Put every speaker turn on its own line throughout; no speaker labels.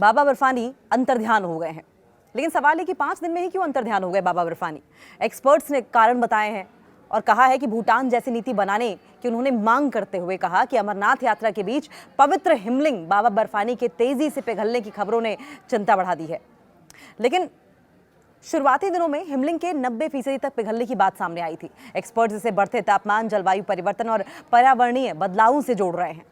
बाबा बर्फानी अंतर्ध्यान हो गए हैं। लेकिन सवाल है कि 5 दिन में ही क्यों अंतर्ध्यान हो गए बाबा बर्फानी। एक्सपर्ट्स ने कारण बताए हैं और कहा है कि भूटान जैसी नीति बनाने की उन्होंने मांग करते हुए कहा कि अमरनाथ यात्रा के बीच पवित्र हिमलिंग बाबा बर्फानी के तेजी से पिघलने की खबरों ने चिंता बढ़ा दी है। लेकिन शुरुआती दिनों में हिमलिंग के 90% तक पिघलने की बात सामने आई थी। एक्सपर्ट्स इसे बढ़ते तापमान, जलवायु परिवर्तन और पर्यावरणीय बदलावों से जोड़ रहे हैं।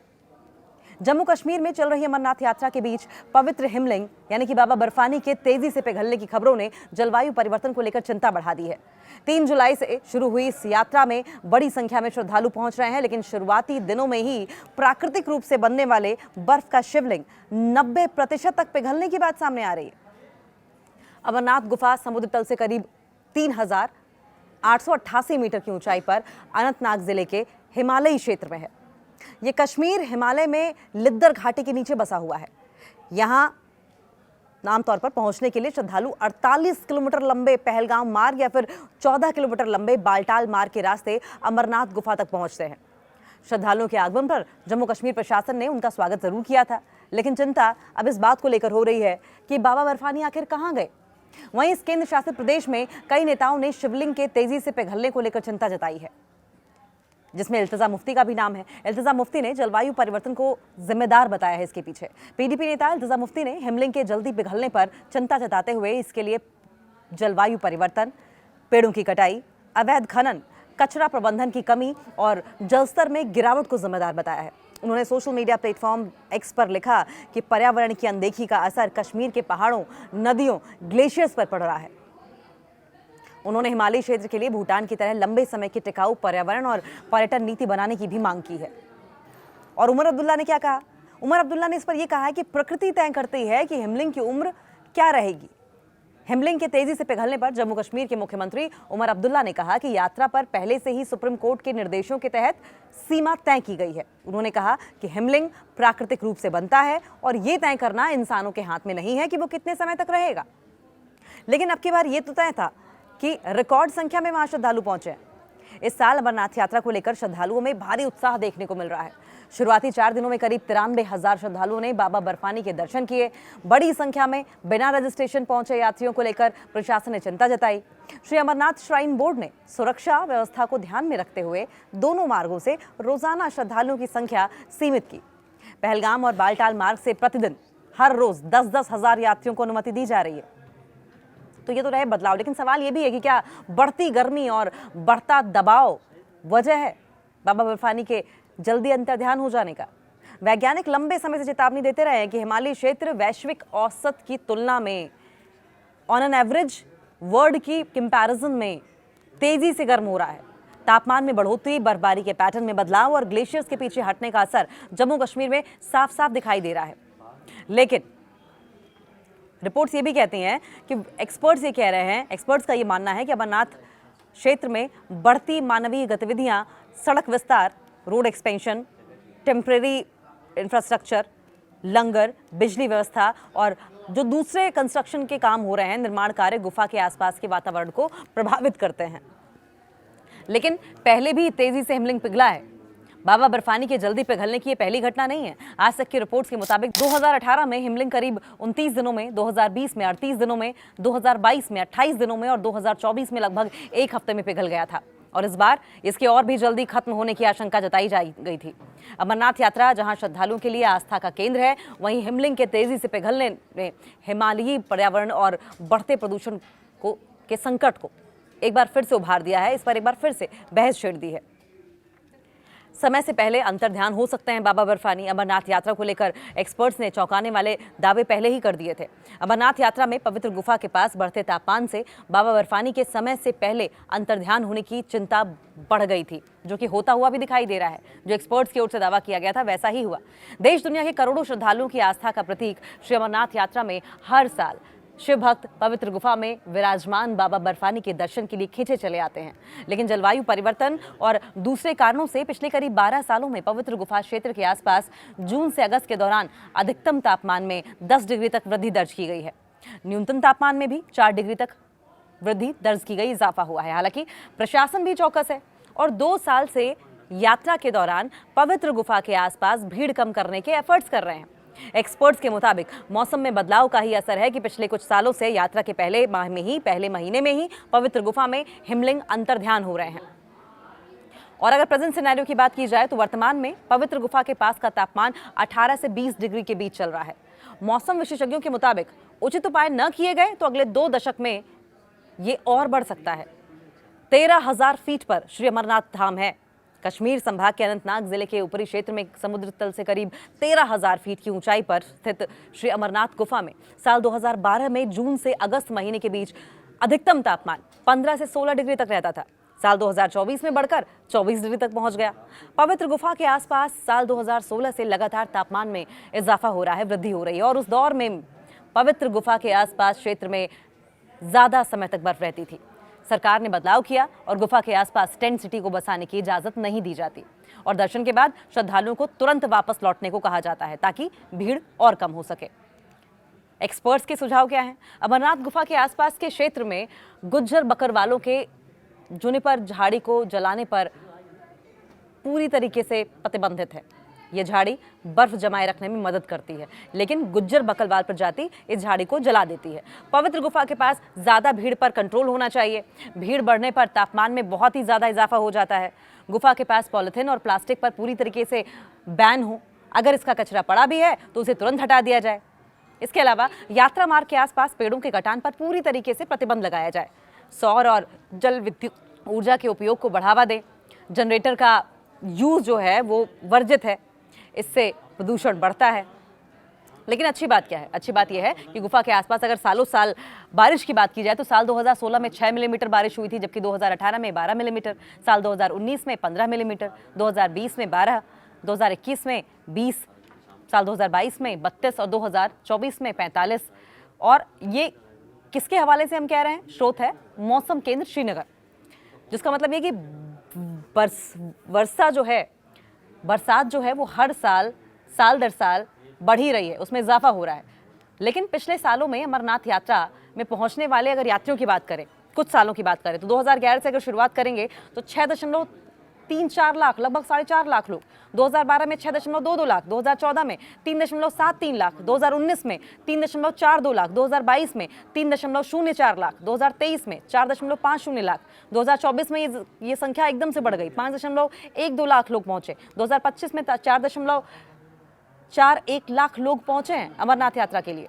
जम्मू कश्मीर में चल रही अमरनाथ यात्रा के बीच पवित्र हिमलिंग यानी कि बाबा बर्फानी के तेजी से पिघलने की खबरों ने जलवायु परिवर्तन को लेकर चिंता बढ़ा दी है। 3 जुलाई से शुरू हुई इस यात्रा में बड़ी संख्या में श्रद्धालु पहुंच रहे हैं, लेकिन शुरुआती दिनों में ही प्राकृतिक रूप से बनने वाले बर्फ का शिवलिंग 90% तक पिघलने की बात सामने आ रही है। अमरनाथ गुफा समुद्र तल से करीब 3888 मीटर की ऊंचाई पर अनंतनाग जिले के हिमालयी क्षेत्र में है। ये कश्मीर हिमालय में लिद्दर घाटी के नीचे बसा हुआ है। यहाँ आमतौर पर पहुंचने के लिए श्रद्धालु 48 किलोमीटर लंबे पहलगाम मार्ग या फिर 14 किलोमीटर लंबे बालटाल मार्ग के रास्ते अमरनाथ गुफा तक पहुंचते हैं। श्रद्धालुओं के आगमन पर जम्मू कश्मीर प्रशासन ने उनका स्वागत जरूर किया था, लेकिन चिंता अब इस बात को लेकर हो रही है कि बाबा बर्फानी आखिर कहां गए। वहीं इस केंद्र शासित प्रदेश में कई नेताओं ने शिवलिंग के तेजी से पिघलने को लेकर चिंता जताई है, जिसमें इल्तिजा मुफ्ती का भी नाम है। इल्तिजा मुफ्ती ने जलवायु परिवर्तन को जिम्मेदार बताया है इसके पीछे। पीडीपी नेता इल्तिजा मुफ्ती ने हिमलिंग के जल्दी पिघलने पर चिंता जताते हुए इसके लिए जलवायु परिवर्तन, पेड़ों की कटाई, अवैध खनन, कचरा प्रबंधन की कमी और जलस्तर में गिरावट को जिम्मेदार बताया है। उन्होंने सोशल मीडिया प्लेटफॉर्म एक्स पर लिखा कि पर्यावरण की अनदेखी का असर कश्मीर के पहाड़ों, नदियों, ग्लेशियर्स पर पड़ रहा है। उन्होंने हिमालयी क्षेत्र के लिए भूटान की तरह लंबे समय की टिकाऊ पर्यावरण और पर्यटन नीति बनाने की भी मांग की है। और उमर अब्दुल्ला ने क्या कहा? उमर अब्दुल्ला ने इस पर यह कहा है कि प्रकृति तय करती है कि हिमलिंग की उम्र क्या रहेगी। हिमलिंग के तेजी से पिघलने पर जम्मू कश्मीर के मुख्यमंत्री उमर अब्दुल्ला ने कहा कि यात्रा पर पहले से ही सुप्रीम कोर्ट के निर्देशों के तहत सीमा तय की गई है। उन्होंने कहा कि हिमलिंग प्राकृतिक रूप से बनता है और ये तय करना इंसानों के हाथ में नहीं है कि वो कितने समय तक रहेगा। लेकिन अब की बार ये तो तय था कि रिकॉर्ड संख्या में वहां श्रद्धालु पहुंचे। इस साल अमरनाथ यात्रा को लेकर श्रद्धालुओं में भारी उत्साह देखने को मिल रहा है। शुरुआती 4 दिनों में करीब 93,000 श्रद्धालुओं ने बाबा बर्फानी के दर्शन किए। बड़ी संख्या में बिना रजिस्ट्रेशन पहुंचे यात्रियों को लेकर प्रशासन ने चिंता जताई। श्री अमरनाथ श्राइन बोर्ड ने सुरक्षा व्यवस्था को ध्यान में रखते हुए दोनों मार्गों से रोजाना श्रद्धालुओं की संख्या सीमित की। पहलगाम और बालटाल मार्ग से प्रतिदिन हर रोज 10-10 हजार यात्रियों को अनुमति दी जा रही है। तो ये तो रहे बदलाव, लेकिन सवाल ये भी है कि क्या बढ़ती गर्मी और बढ़ता दबाव वजह है बाबा बर्फानी के जल्दी अंतर्ध्यान हो जाने का? वैज्ञानिक लंबे समय से चेतावनी देते रहे हैं कि हिमालयी क्षेत्र वैश्विक औसत की तुलना में ऑन एन एवरेज वर्ल्ड की कंपैरिजन में तेजी से गर्म हो रहा है। तापमान में बढ़ोतरी, बर्फबारी के पैटर्न में बदलाव और ग्लेशियर्स के पीछे हटने का असर जम्मू कश्मीर में साफ साफ दिखाई दे रहा है। लेकिन रिपोर्ट्स ये भी कहती हैं कि एक्सपर्ट्स ये कह रहे हैं, एक्सपर्ट्स का ये मानना है कि अमरनाथ क्षेत्र में बढ़ती मानवीय गतिविधियां, सड़क विस्तार, रोड एक्सपेंशन, टेम्परेरी इंफ्रास्ट्रक्चर, लंगर, बिजली व्यवस्था और जो दूसरे कंस्ट्रक्शन के काम हो रहे हैं, निर्माण कार्य, गुफा के आसपास के वातावरण को प्रभावित करते हैं। लेकिन पहले भी तेजी से हिमलिंग पिघला है। बाबा बर्फानी के जल्दी पिघलने की ये पहली घटना नहीं है। आज तक की रिपोर्ट्स के मुताबिक 2018 में हिमलिंग करीब 29 दिनों में, 2020 में 38 दिनों में, 2022 में 28 दिनों में और 2024 में लगभग 1 हफ्ते में पिघल गया था। और इस बार इसके और भी जल्दी खत्म होने की आशंका जताई गई थी। अमरनाथ यात्रा जहां श्रद्धालुओं के लिए आस्था का केंद्र है, वहीं हिमलिंग के तेजी से पिघलने ने हिमालयी पर्यावरण और बढ़ते प्रदूषण के संकट को एक बार फिर से उभार दिया है। इस पर एक बार फिर से बहस छिड़ दी है। समय से पहले अंतर्ध्यान हो सकते हैं बाबा बर्फानी। अमरनाथ यात्रा को लेकर एक्सपर्ट्स ने चौंकाने वाले दावे पहले ही कर दिए थे। अमरनाथ यात्रा में पवित्र गुफा के पास बढ़ते तापमान से बाबा बर्फानी के समय से पहले अंतर्ध्यान होने की चिंता बढ़ गई थी, जो कि होता हुआ भी दिखाई दे रहा है। जो एक्सपर्ट्स की ओर से दावा किया गया था वैसा ही हुआ। देश दुनिया के करोड़ों श्रद्धालुओं की आस्था का प्रतीक श्री अमरनाथ यात्रा में हर साल शिव भक्त पवित्र गुफा में विराजमान बाबा बर्फानी के दर्शन के लिए खींचे चले आते हैं। लेकिन जलवायु परिवर्तन और दूसरे कारणों से पिछले करीब 12 सालों में पवित्र गुफा क्षेत्र के आसपास जून से अगस्त के दौरान अधिकतम तापमान में 10 डिग्री तक वृद्धि दर्ज की गई है। न्यूनतम तापमान में भी 4 डिग्री तक वृद्धि दर्ज की गई, इजाफा हुआ है। हालांकि प्रशासन भी चौकस है और 2 साल से यात्रा के दौरान पवित्र गुफा के आसपास भीड़ कम करने के एफर्ट्स कर रहे हैं। एक्सपर्ट्स के मुताबिक मौसम में बदलाव का ही असर है कि पिछले कुछ सालों से यात्रा के पहले महीने में ही पवित्र गुफा में हिमलिंग अंतर्ध्यान हो रहे हैं। और अगर प्रेजेंट सिनेरियो की बात की जाए तो वर्तमान में पवित्र गुफा के पास का तापमान 18 से 20 डिग्री के बीच चल रहा है। मौसम विशेषज्ञों के मुताबिक उचित उपाय न किए गए तो अगले 2 दशक में ये और बढ़ सकता है। 13,000 फीट पर श्री अमरनाथ धाम है। कश्मीर संभाग के अनंतनाग जिले के ऊपरी क्षेत्र में समुद्र तल से करीब 13,000 फीट की ऊंचाई पर स्थित श्री अमरनाथ गुफा में साल 2012 में जून से अगस्त महीने के बीच अधिकतम तापमान 15 से 16 डिग्री तक रहता था। साल 2024 में बढ़कर 24 डिग्री तक पहुंच गया। पवित्र गुफा के आसपास साल 2016 से लगातार तापमान में इजाफा हो रहा है, वृद्धि हो रही है और उस दौर में पवित्र गुफा के आसपास क्षेत्र में ज्यादा समय तक बर्फ रहती थी। सरकार ने बदलाव किया और गुफा के आसपास टेंट सिटी को बसाने की इजाजत नहीं दी जाती और दर्शन के बाद श्रद्धालुओं को तुरंत वापस लौटने को कहा जाता है ताकि भीड़ और कम हो सके। एक्सपर्ट्स के सुझाव क्या हैं? अमरनाथ गुफा के आसपास के क्षेत्र में गुज्जर बकरवालों के जुनिपर झाड़ी को जलाने पर पूरी तरीके से प्रतिबंधित है। यह झाड़ी बर्फ जमाए रखने में मदद करती है, लेकिन गुज्जर बकरवाल प्रजाति इस झाड़ी को जला देती है। पवित्र गुफा के पास ज्यादा भीड़ पर कंट्रोल होना चाहिए। भीड़ बढ़ने पर तापमान में बहुत ही ज्यादा इजाफा हो जाता है। गुफा के पास पॉलिथीन और प्लास्टिक पर पूरी तरीके से बैन हो। अगर इसका कचरा पड़ा भी है तो उसे तुरंत हटा दिया जाए। इसके अलावा यात्रा मार्ग के आसपास पेड़ों के कटान पर पूरी तरीके से प्रतिबंध लगाया जाए। सौर और जल विद्युत ऊर्जा के उपयोग को बढ़ावा दें। जनरेटर का यूज जो है वो वर्जित है, इससे प्रदूषण बढ़ता है। लेकिन अच्छी बात क्या है? अच्छी बात यह है कि गुफा के आसपास अगर सालों साल बारिश की बात की जाए तो साल 2016 में 6 मिलीमीटर बारिश हुई थी, जबकि 2018 में 12 मिलीमीटर, साल 2019 में 15 मिलीमीटर, 2020 में 12, 2021 में 20, साल 2022 में 32 और 2024 में 45। और ये किसके हवाले से हम कह रहे हैं? स्रोत है मौसम केंद्र श्रीनगर, जिसका मतलब ये कि बरसात जो है वो हर साल दर साल बढ़ ही रही है, उसमें इजाफा हो रहा है। लेकिन पिछले सालों में अमरनाथ यात्रा में पहुंचने वाले अगर यात्रियों की बात करें, कुछ सालों की बात करें तो 2011 से अगर शुरुआत करेंगे तो 6.34 लाख, लगभग 4.5 लाख लोग। 2012 में 6.22 लाख, 2014 में 3.73 लाख, 2019 में 3.42 लाख, 2022 में 3.04 लाख, 2023 में 4.50 लाख, 2024 में ये संख्या एकदम से बढ़ गई, 5.12 लाख लोग पहुंचे। 2025 में 4.41 लाख लोग पहुंचे हैं अमरनाथ यात्रा के लिए।